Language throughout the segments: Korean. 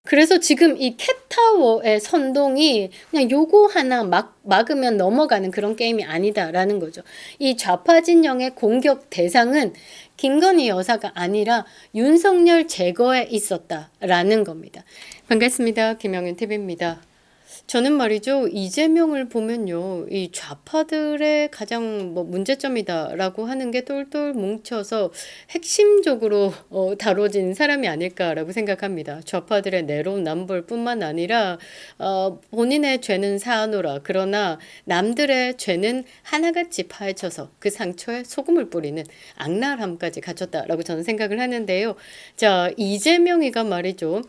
그래서 지금 이 캣타워의 선동이 그냥 요거 하나 막으면 넘어가는 그런 게임이 아니다라는 거죠. 이 좌파 진영의 공격 대상은 김건희 여사가 아니라 윤석열 제거에 있었다라는 겁니다. 반갑습니다. 김영윤 TV입니다. 저는 말이죠. 이재명을 보면요. 이 좌파들의 가장 뭐 문제점이다라고 하는 게 똘똘 뭉쳐서 핵심적으로 다뤄진 사람이 아닐까라고 생각합니다. 좌파들의 내로남불뿐만 아니라 본인의 죄는 사하노라. 그러나 남들의 죄는 하나같이 파헤쳐서 그 상처에 소금을 뿌리는 악랄함까지 갖췄다라고 저는 생각을 하는데요. 자, 이재명이가 말이죠.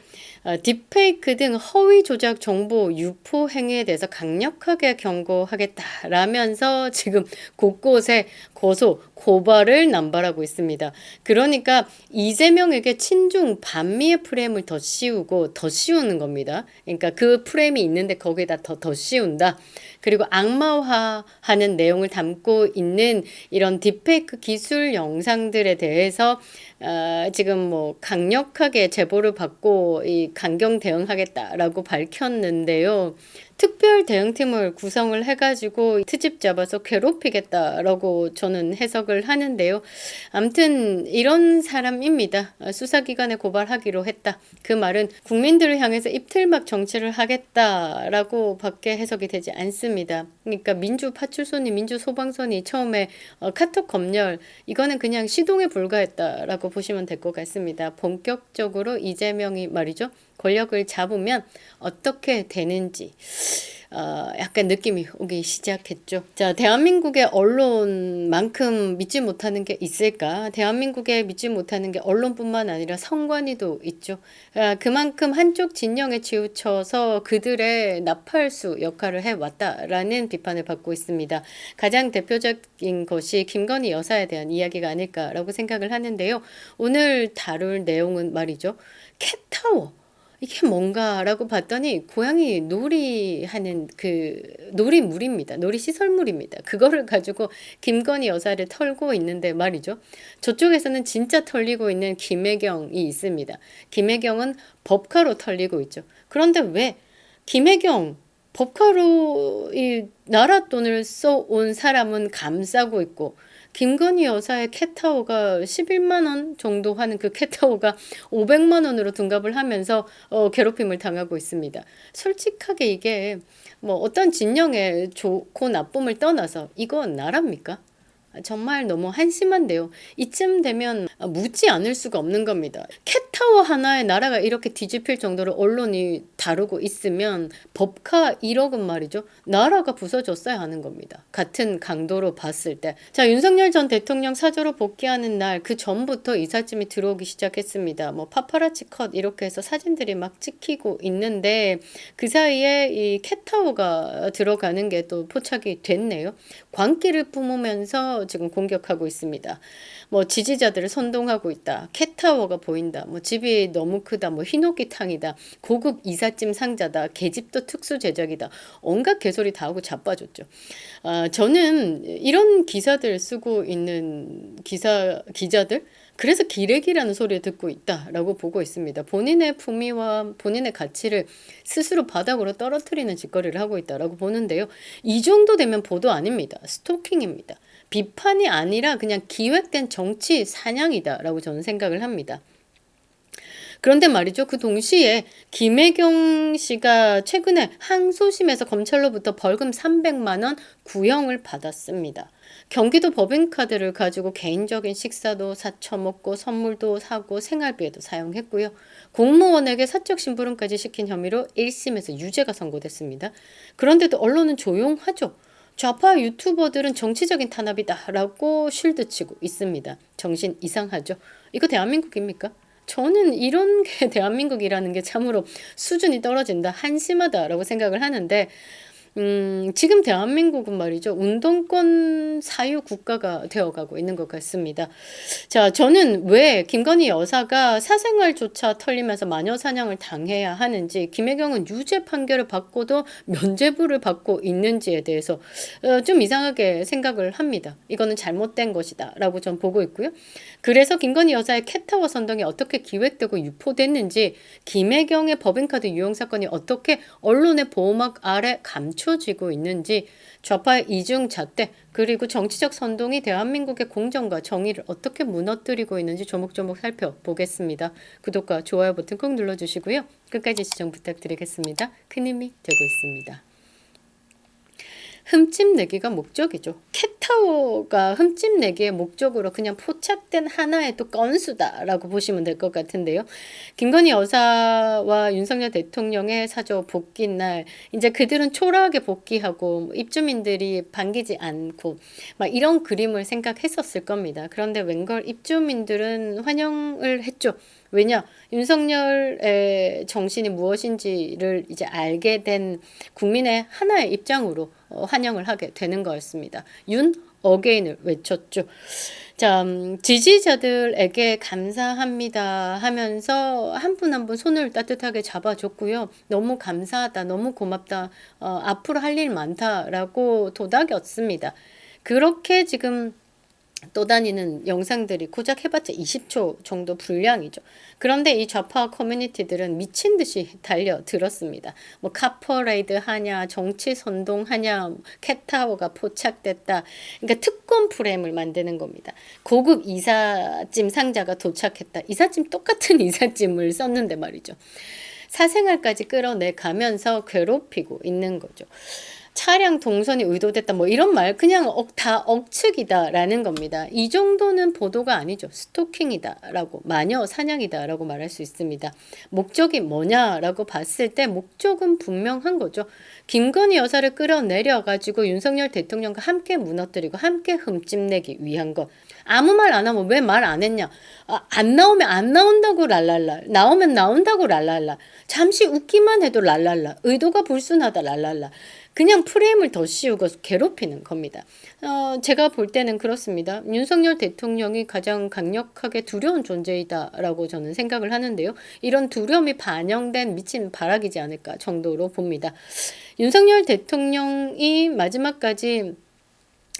딥페이크 등 허위 조작 정보 유포 행위에 대해서 강력하게 경고하겠다라면서 지금 곳곳에 고소, 고발을 남발하고 있습니다. 그러니까 이재명에게 친중 반미의 프레임을 더 씌우고 더 씌우는 겁니다. 그러니까 그 프레임이 있는데 거기에다 더 씌운다. 그리고 악마화하는 내용을 담고 있는 이런 딥페이크 기술 영상들에 대해서 지금 뭐 강력하게 제보를 받고 이 강경 대응하겠다라고 밝혔는데요. 특별 대응팀을 구성을 해가지고 트집 잡아서 괴롭히겠다라고 저는 해석을 하는데요. 암튼 이런 사람입니다. 수사기관에 고발하기로 했다. 그 말은 국민들을 향해서 입틀막 정치를 하겠다라고 밖에 해석이 되지 않습니다. 그러니까 민주 파출소니 민주 소방선이 처음에 카톡 검열 이거는 그냥 시동에 불과했다라고 보시면 될 것 같습니다. 본격적으로 이재명이 말이죠. 권력을 잡으면 어떻게 되는지 약간 느낌이 오기 시작했죠. 자, 대한민국의 언론만큼 믿지 못하는 게 있을까? 대한민국에 믿지 못하는 게 언론뿐만 아니라 선관위도 있죠. 그만큼 한쪽 진영에 치우쳐서 그들의 나팔수 역할을 해왔다라는 비판을 받고 있습니다. 가장 대표적인 것이 김건희 여사에 대한 이야기가 아닐까라고 생각을 하는데요. 오늘 다룰 내용은 말이죠. 캣타워. 이게 뭔가라고 봤더니 고양이 놀이하는 그 놀이물입니다. 놀이시설물입니다. 그거를 가지고 김건희 여사를 털고 있는데 말이죠. 저쪽에서는 진짜 털리고 있는 김혜경이 있습니다. 김혜경은 법카로 털리고 있죠. 그런데 왜 김혜경 법카로 이 나라 돈을 써온 사람은 감싸고 있고 김건희 여사의 캣타워가 11만 원 정도 하는 그 캣타워가 500만 원으로 둔갑을 하면서 괴롭힘을 당하고 있습니다. 솔직하게 이게 뭐 어떤 진영의 좋고 나쁨을 떠나서 이건 나라입니까? 정말 너무 한심한데요. 이쯤 되면 묻지 않을 수가 없는 겁니다. 캣타워 하나에 나라가 이렇게 뒤집힐 정도로 언론이 다루고 있으면 법카 1억은 말이죠. 나라가 부서졌어야 하는 겁니다. 같은 강도로 봤을 때. 자, 윤석열 전 대통령 사저로 복귀하는 날 그 전부터 이삿짐이 들어오기 시작했습니다. 뭐 파파라치 컷 이렇게 해서 사진들이 막 찍히고 있는데 그 사이에 이 캣타워가 들어가는 게 또 포착이 됐네요. 광기를 뿜으면서 지금 공격하고 있습니다. 뭐 지지자들을 선동하고 있다. 캣타워가 보인다. 뭐 집이 너무 크다. 뭐 흰옥기탕이다. 고급 이삿짐 상자다. 계집도 특수 제작이다. 온갖 개소리 다 하고 자빠졌죠. 저는 이런 기사들 쓰고 있는 기자들 그래서 기레기라는 소리를 듣고 있다라고 보고 있습니다. 본인의 품위와 본인의 가치를 스스로 바닥으로 떨어뜨리는 짓거리를 하고 있다라고 보는데요. 이 정도 되면 보도 아닙니다. 스토킹입니다. 비판이 아니라 그냥 기획된 정치 사냥이다라고 저는 생각을 합니다. 그런데 말이죠. 그 동시에 김혜경 씨가 최근에 항소심에서 검찰로부터 벌금 300만 원 구형을 받았습니다. 경기도 법인카드를 가지고 개인적인 식사도 사쳐먹고 선물도 사고 생활비에도 사용했고요. 공무원에게 사적 심부름까지 시킨 혐의로 1심에서 유죄가 선고됐습니다. 그런데도 언론은 조용하죠. 좌파 유튜버들은 정치적인 탄압이다라고 쉴드치고 있습니다. 정신 이상하죠. 이거 대한민국입니까? 저는 이런 게 대한민국이라는 게 참으로 수준이 떨어진다, 한심하다라고 생각을 하는데 지금 대한민국은 말이죠. 운동권 사유 국가가 되어가고 있는 것 같습니다. 자, 저는 왜 김건희 여사가 사생활조차 털리면서 마녀 사냥을 당해야 하는지, 김혜경은 유죄 판결을 받고도 면죄부를 받고 있는지에 대해서 좀 이상하게 생각을 합니다. 이거는 잘못된 것이다 라고 전 보고 있고요. 그래서 김건희 여사의 캣타워 선동이 어떻게 기획되고 유포됐는지, 김혜경의 법인카드 유용 사건이 어떻게 언론의 보호막 아래 감춰지고 있는지, 좌파의 이중잣대 그리고 정치적 선동이 대한민국의 공정과 정의를 어떻게 무너뜨리고 있는지 조목조목 살펴보겠습니다. 구독과 좋아요 버튼 꼭 눌러주시고요. 끝까지 시청 부탁드리겠습니다. 큰 힘이 되고 있습니다. 흠집 내기가 목적이죠. 캣타워가 흠집 내기의 목적으로 그냥 포착된 하나의 또 건수다라고 보시면 될 것 같은데요. 김건희 여사와 윤석열 대통령의 사저 복귀 날, 이제 그들은 초라하게 복귀하고 입주민들이 반기지 않고 막 이런 그림을 생각했었을 겁니다. 그런데 웬걸 입주민들은 환영을 했죠. 왜냐? 윤석열의 정신이 무엇인지를 이제 알게 된 국민의 하나의 입장으로 환영을 하게 되는 거였습니다. 윤 어게인을 외쳤죠. 자, 지지자들에게 감사합니다 하면서 한 분 한 분 손을 따뜻하게 잡아줬고요. 너무 감사하다, 너무 고맙다, 앞으로 할 일 많다라고 도닥였습니다. 그렇게 지금 떠다니는 영상들이 고작 해봤자 20초 정도 분량이죠. 그런데 이 좌파 커뮤니티들은 미친 듯이 달려들었습니다. 뭐 카퍼레이드 하냐, 정치 선동하냐, 캣타워가 포착됐다. 그러니까 특권 프레임을 만드는 겁니다. 고급 이삿짐 상자가 도착했다. 이삿짐 똑같은 이삿짐을 썼는데 말이죠. 사생활까지 끌어내 가면서 괴롭히고 있는 거죠. 차량 동선이 의도됐다 뭐 이런 말 그냥 다 억측이다라는 겁니다. 이 정도는 보도가 아니죠. 스토킹이다라고, 마녀 사냥이다라고 말할 수 있습니다. 목적이 뭐냐라고 봤을 때 목적은 분명한 거죠. 김건희 여사를 끌어내려 가지고 윤석열 대통령과 함께 무너뜨리고 함께 흠집내기 위한 것. 아무 말 안 하면 왜 말 안 했냐? 안 나오면 안 나온다고 랄랄라. 나오면 나온다고 랄랄라. 잠시 웃기만 해도 랄랄라. 의도가 불순하다 랄랄라. 그냥 프레임을 더 씌우고 괴롭히는 겁니다. 제가 볼 때는 그렇습니다. 윤석열 대통령이 가장 강력하게 두려운 존재이다라고 저는 생각을 하는데요. 이런 두려움이 반영된 미친 발악이지 않을까 정도로 봅니다. 윤석열 대통령이 마지막까지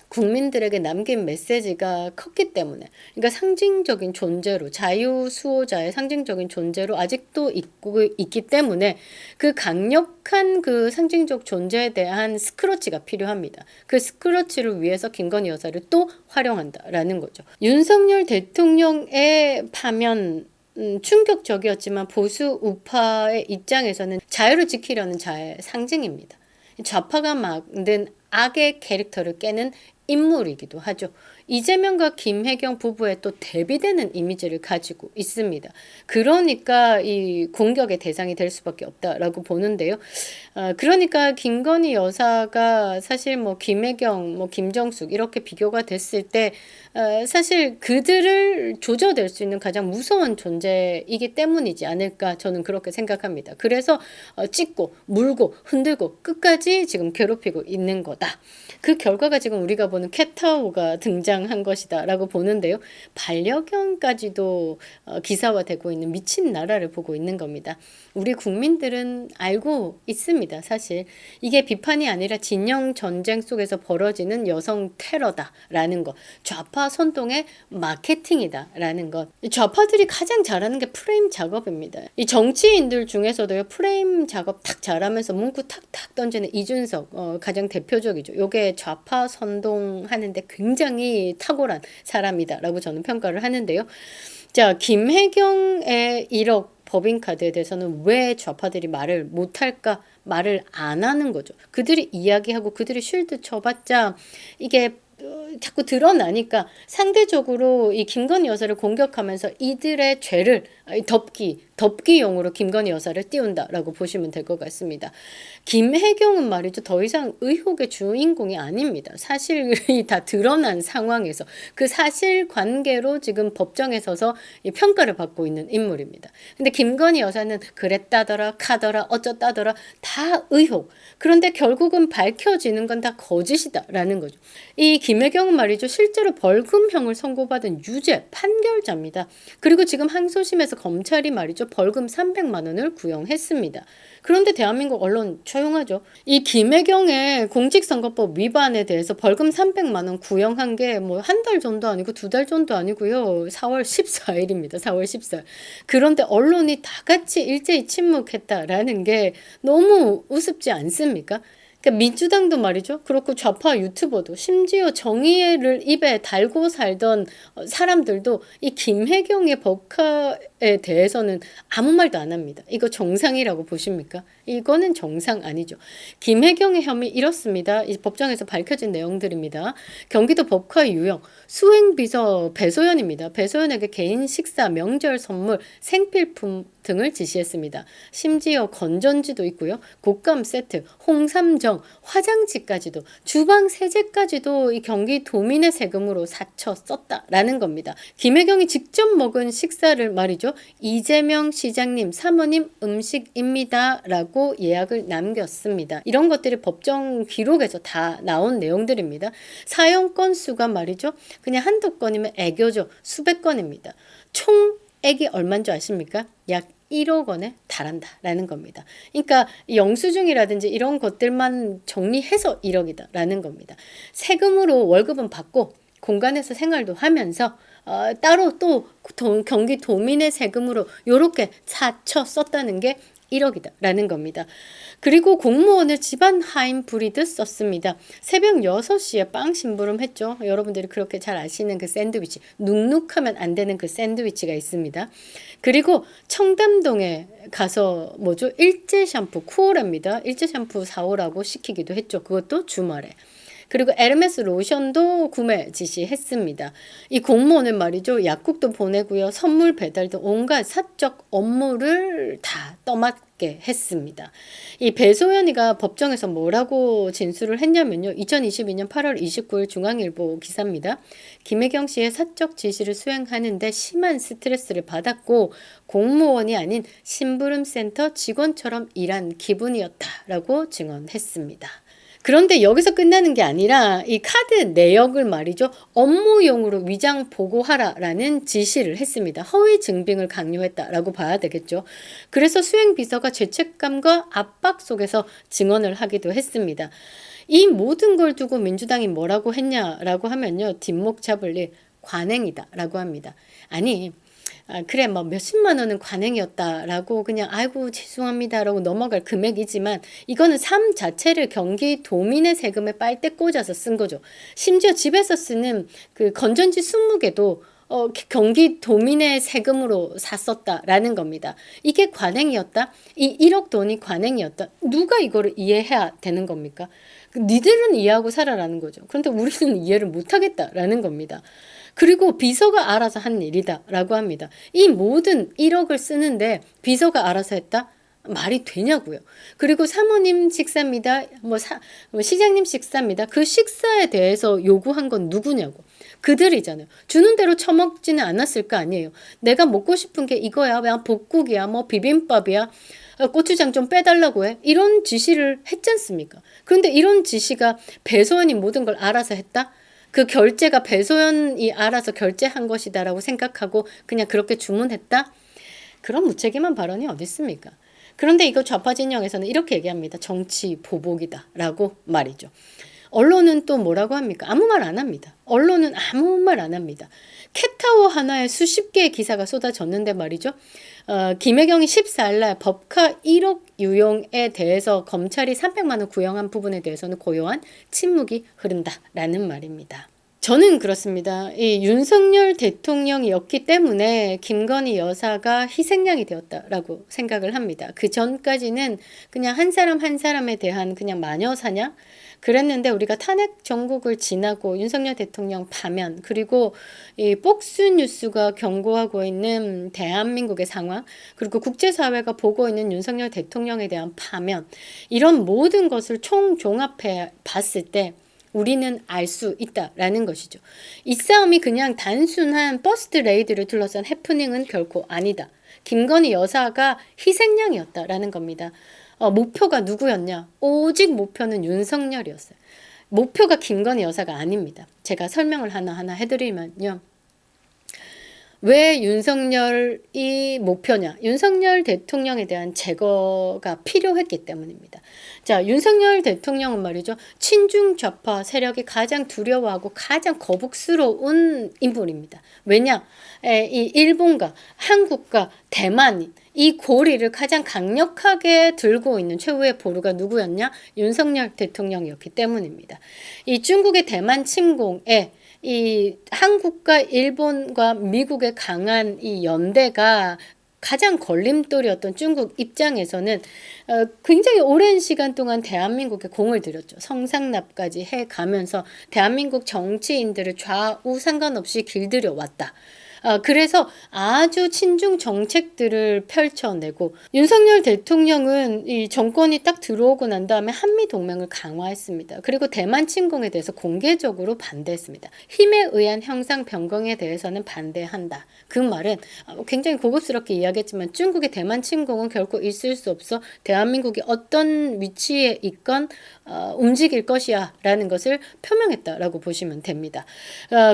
국민들에게 남긴 메시지가 컸기 때문에, 그러니까 상징적인 존재로, 자유수호자의 상징적인 존재로 아직도 있기 때문에 그 강력한 그 상징적 존재에 대한 스크러치가 필요합니다. 그 스크러치를 위해서 김건희 여사를 또 활용한다라는 거죠. 윤석열 대통령의 파면 충격적이었지만 보수 우파의 입장에서는 자유를 지키려는 자의 상징입니다. 좌파가 만든 악의 캐릭터를 깨는 인물이기도 하죠. 이재명과 김혜경 부부의 또 대비되는 이미지를 가지고 있습니다. 그러니까 이 공격의 대상이 될 수밖에 없다라고 보는데요. 그러니까 김건희 여사가 사실 뭐 김혜경, 뭐 김정숙 이렇게 비교가 됐을 때 사실 그들을 조져낼 수 있는 가장 무서운 존재이기 때문이지 않을까 저는 그렇게 생각합니다. 그래서 찢고 물고 흔들고 끝까지 지금 괴롭히고 있는 거다. 그 결과가 지금 우리가 보는 캣타워가 등장한 것이다 라고 보는데요. 반려견까지도 기사화되고 있는 미친 나라를 보고 있는 겁니다. 우리 국민들은 알고 있습니다. 사실 이게 비판이 아니라 진영 전쟁 속에서 벌어지는 여성 테러다라는 것, 좌파 선동의 마케팅이다라는 것. 좌파들이 가장 잘하는 게 프레임 작업입니다. 이 정치인들 중에서도요, 프레임 작업 탁 잘하면서 문구 탁탁 던지는 이준석 가장 대표적이죠. 요게 좌파 선동하는데 굉장히 탁월한 사람이다라고 저는 평가를 하는데요. 자, 김혜경의 1억 법인카드에 대해서는 왜 좌파들이 말을 못할까? 말을 안 하는 거죠. 그들이 이야기하고 그들이 쉴드 쳐봤자 이게 자꾸 드러나니까 상대적으로 이 김건희 여사를 공격하면서 이들의 죄를 덮기용으로 김건희 여사를 띄운다라고 보시면 될 것 같습니다. 김혜경은 말이죠. 더 이상 의혹의 주인공이 아닙니다. 사실이 다 드러난 상황에서 그 사실관계로 지금 법정에 서서 평가를 받고 있는 인물입니다. 근데 김건희 여사는 그랬다더라 카더라 어쩌다더라 다 의혹. 그런데 결국은 밝혀지는 건 다 거짓이다라는 거죠. 이 김혜경은 말이죠. 실제로 벌금형을 선고받은 유죄 판결자입니다. 그리고 지금 항소심에서 검찰이 말이죠. 벌금 300만 원을 구형했습니다. 그런데 대한민국 언론 조용하죠. 이 김혜경의 공직선거법 위반에 대해서 벌금 300만 원 구형한 게 뭐 한 달 전도 아니고 2달 전도 아니고요. 4월 14일입니다. 4월 14일. 그런데 언론이 다 같이 일제히 침묵했다라는 게 너무 우습지 않습니까? 그러니까 민주당도 말이죠. 그렇고 좌파 유튜버도 심지어 정의를 입에 달고 살던 사람들도 이 김혜경의 법카에 대해서는 아무 말도 안 합니다. 이거 정상이라고 보십니까? 이거는 정상 아니죠. 김혜경의 혐의 이렇습니다. 이 법정에서 밝혀진 내용들입니다. 경기도 법카 유형 수행비서 배소연입니다. 배소연에게 개인 식사, 명절 선물, 생필품 등을 지시했습니다. 심지어 건전지도 있고요. 곶감 세트, 홍삼정, 화장지까지도 주방 세제까지도 이 경기도민의 세금으로 사쳐 썼다라는 겁니다. 김혜경이 직접 먹은 식사를 말이죠. 이재명 시장님 사모님 음식입니다 라고 예약을 남겼습니다. 이런 것들이 법정 기록에서 다 나온 내용들입니다. 사용 건수가 말이죠. 그냥 한두 건이면 애교죠. 수백 건입니다. 총 액이 얼마인 줄 아십니까? 약 1억 원에 달한다라는 겁니다. 그러니까 영수증이라든지 이런 것들만 정리해서 1억이다라는 겁니다. 세금으로 월급은 받고 공간에서 생활도 하면서 따로 또 경기도민의 세금으로 이렇게 사쳐 썼다는 게 1억이다라는 겁니다. 그리고 공무원을 집안 하인 부리듯 썼습니다. 새벽 6시에 빵 심부름했죠. 여러분들이 그렇게 잘 아시는 그 샌드위치. 눅눅하면 안 되는 그 샌드위치가 있습니다. 그리고 청담동에 가서 뭐죠? 일제 샴푸, 쿠오라입니다. 일제 샴푸 사오라고 시키기도 했죠. 그것도 주말에. 그리고 에르메스 로션도 구매 지시했습니다. 이 공무원은 말이죠. 약국도 보내고요. 선물 배달도 온갖 사적 업무를 다 떠맡게 했습니다. 이 배소연이가 법정에서 뭐라고 진술을 했냐면요. 2022년 8월 29일 중앙일보 기사입니다. 김혜경 씨의 사적 지시를 수행하는데 심한 스트레스를 받았고 공무원이 아닌 심부름센터 직원처럼 일한 기분이었다라고 증언했습니다. 그런데 여기서 끝나는 게 아니라 이 카드 내역을 말이죠. 업무용으로 위장 보고하라라는 지시를 했습니다. 허위 증빙을 강요했다라고 봐야 되겠죠. 그래서 수행비서가 죄책감과 압박 속에서 증언을 하기도 했습니다. 이 모든 걸 두고 민주당이 뭐라고 했냐라고 하면요. 뒷목 잡을 일 관행이다라고 합니다. 아니 그래 뭐 몇십만 원은 관행이었다라고 그냥 아이고 죄송합니다라고 넘어갈 금액이지만 이거는 삶 자체를 경기도민의 세금에 빨대 꽂아서 쓴 거죠. 심지어 집에서 쓰는 그 건전지 20개도 경기도민의 세금으로 샀었다라는 겁니다. 이게 관행이었다? 이 1억 돈이 관행이었다? 누가 이거를 이해해야 되는 겁니까? 니들은 이해하고 살아라는 거죠. 그런데 우리는 이해를 못하겠다라는 겁니다. 그리고 비서가 알아서 한 일이다라고 합니다. 이 모든 1억을 쓰는데 비서가 알아서 했다? 말이 되냐고요. 그리고 사모님 식사입니다. 뭐 시장님 식사입니다. 그 식사에 대해서 요구한 건 누구냐고. 그들이잖아요. 주는 대로 처먹지는 않았을 거 아니에요. 내가 먹고 싶은 게 이거야. 그냥 볶국이야. 뭐 비빔밥이야. 고추장 좀 빼달라고 해. 이런 지시를 했지 않습니까? 그런데 이런 지시가 배소연이 모든 걸 알아서 했다? 그 결제가 배소연이 알아서 결제한 것이다라고 생각하고 그냥 그렇게 주문했다? 그런 무책임한 발언이 어디 있습니까? 그런데 이거 좌파 진영에서는 이렇게 얘기합니다. 정치 보복이다라고 말이죠. 언론은 또 뭐라고 합니까? 아무 말 안 합니다. 언론은 아무 말 안 합니다. 캣타워 하나에 수십 개의 기사가 쏟아졌는데 말이죠. 김혜경이 14일날 법카 1억 유용에 대해서 검찰이 300만 원 구형한 부분에 대해서는 고요한 침묵이 흐른다라는 말입니다. 저는 그렇습니다. 이 윤석열 대통령이었기 때문에 김건희 여사가 희생양이 되었다라고 생각을 합니다. 그 전까지는 그냥 한 사람 한 사람에 대한 그냥 마녀 사냥 그랬는데, 우리가 탄핵 정국을 지나고 윤석열 대통령 파면, 그리고 이 폭스뉴스가 경고하고 있는 대한민국의 상황, 그리고 국제사회가 보고 있는 윤석열 대통령에 대한 파면, 이런 모든 것을 총종합해 봤을 때 우리는 알 수 있다라는 것이죠. 이 싸움이 그냥 단순한 버스트 레이드를 둘러싼 해프닝은 결코 아니다. 김건희 여사가 희생양이었다라는 겁니다. 목표가 누구였냐? 오직 목표는 윤석열이었어요. 목표가 김건희 여사가 아닙니다. 제가 설명을 하나하나 해드리면요. 왜 윤석열이 목표냐? 윤석열 대통령에 대한 제거가 필요했기 때문입니다. 자, 윤석열 대통령은 말이죠. 친중 좌파 세력이 가장 두려워하고 가장 거북스러운 인물입니다. 왜냐? 이 일본과 한국과 대만이 이 고리를 가장 강력하게 들고 있는 최후의 보루가 누구였냐? 윤석열 대통령이었기 때문입니다. 이 중국의 대만 침공에 이 한국과 일본과 미국의 강한 이 연대가 가장 걸림돌이었던 중국 입장에서는 굉장히 오랜 시간 동안 대한민국에 공을 들였죠. 성상납까지 해가면서 대한민국 정치인들을 좌우 상관없이 길들여 왔다. 그래서 아주 친중 정책들을 펼쳐내고, 윤석열 대통령은 이 정권이 딱 들어오고 난 다음에 한미동맹을 강화했습니다. 그리고 대만 침공에 대해서 공개적으로 반대했습니다. 힘에 의한 형상 변경에 대해서는 반대한다. 그 말은 굉장히 고급스럽게 이야기했지만 중국의 대만 침공은 결코 있을 수 없어 대한민국이 어떤 위치에 있건 움직일 것이야 라는 것을 표명했다라고 보시면 됩니다.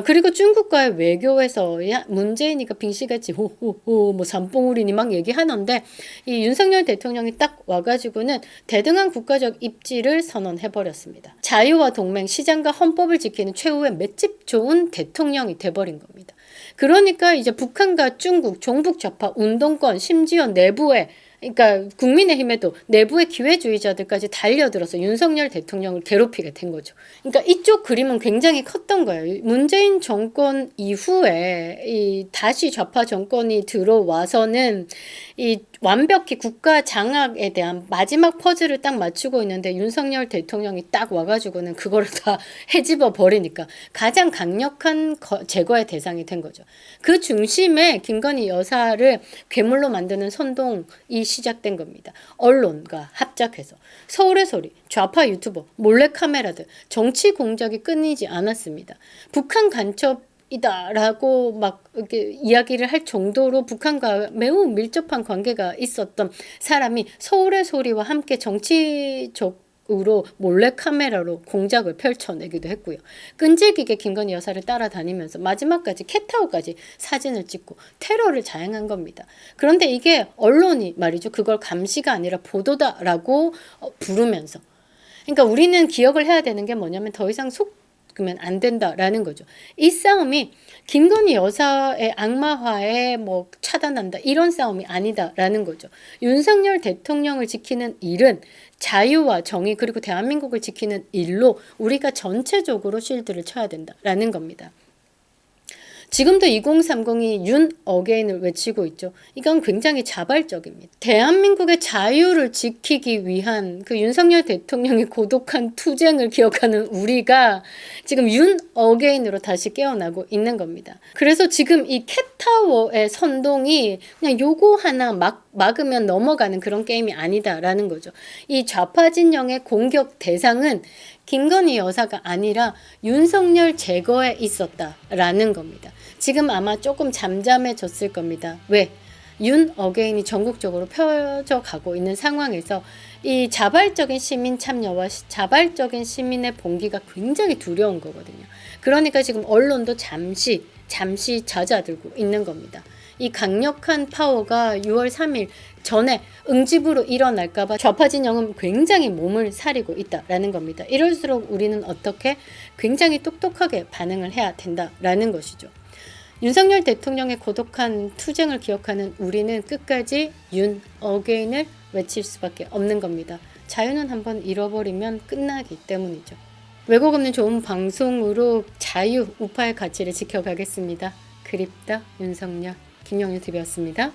그리고 중국과의 외교에서야 문재인이가 빙시같이 호호호 뭐 삼뽕우리니 막 얘기하는데, 이 윤석열 대통령이 딱 와가지고는 대등한 국가적 입지를 선언해버렸습니다. 자유와 동맹, 시장과 헌법을 지키는 최후의 맷집 좋은 대통령이 돼버린 겁니다. 그러니까 이제 북한과 중국, 종북 좌파 운동권, 심지어 내부에, 그러니까 국민의힘에도 내부의 기회주의자들까지 달려들어서 윤석열 대통령을 괴롭히게 된 거죠. 그러니까 이쪽 그림은 굉장히 컸던 거예요. 문재인 정권 이후에 이 다시 좌파 정권이 들어와서는 이 완벽히 국가 장악에 대한 마지막 퍼즐을 딱 맞추고 있는데, 윤석열 대통령이 딱 와가지고는 그거를 다 헤집어 버리니까 가장 강력한 제거의 대상이 된 거죠. 그 중심에 김건희 여사를 괴물로 만드는 선동이 시작된 겁니다. 언론과 합작해서 서울의 소리, 좌파 유튜버, 몰래카메라들, 정치 공작이 끊이지 않았습니다. 북한 간첩 이다라고 막 이렇게 이야기를 할 정도로 북한과 매우 밀접한 관계가 있었던 사람이 서울의 소리와 함께 정치적으로 몰래카메라로 공작을 펼쳐내기도 했고요. 끈질기게 김건희 여사를 따라다니면서 마지막까지 캣타워까지 사진을 찍고 테러를 자행한 겁니다. 그런데 이게 언론이 말이죠. 그걸 감시가 아니라 보도다라고 부르면서, 그러니까 우리는 기억을 해야 되는 게 뭐냐면 더 이상 그러면 안 된다라는 거죠. 이 싸움이 김건희 여사의 악마화에 뭐 차단한다 이런 싸움이 아니다라는 거죠. 윤석열 대통령을 지키는 일은 자유와 정의 그리고 대한민국을 지키는 일로 우리가 전체적으로 쉴드를 쳐야 된다라는 겁니다. 지금도 2030이 윤 어게인을 외치고 있죠. 이건 굉장히 자발적입니다. 대한민국의 자유를 지키기 위한 그 윤석열 대통령의 고독한 투쟁을 기억하는 우리가 지금 윤 어게인으로 다시 깨어나고 있는 겁니다. 그래서 지금 이 캣타워의 선동이 그냥 요거 하나 막으면 넘어가는 그런 게임이 아니다라는 거죠. 이 좌파 진영의 공격 대상은 김건희 여사가 아니라 윤석열 제거에 있었다라는 겁니다. 지금 아마 조금 잠잠해졌을 겁니다. 왜? 윤 어게인이 전국적으로 펴져가고 있는 상황에서 이 자발적인 시민 참여와 자발적인 시민의 봉기가 굉장히 두려운 거거든요. 그러니까 지금 언론도 잠시 잦아들고 있는 겁니다. 이 강력한 파워가 6월 3일 전에 응집으로 일어날까봐 좌파 진영은 굉장히 몸을 사리고 있다라는 겁니다. 이럴수록 우리는 어떻게 굉장히 똑똑하게 반응을 해야 된다라는 것이죠. 윤석열 대통령의 고독한 투쟁을 기억하는 우리는 끝까지 윤 어게인을 외칠 수밖에 없는 겁니다. 자유는 한번 잃어버리면 끝나기 때문이죠. 왜곡 없는 좋은 방송으로 자유, 우파의 가치를 지켜가겠습니다. 그립다 윤석열, 김영유 TV였습니다.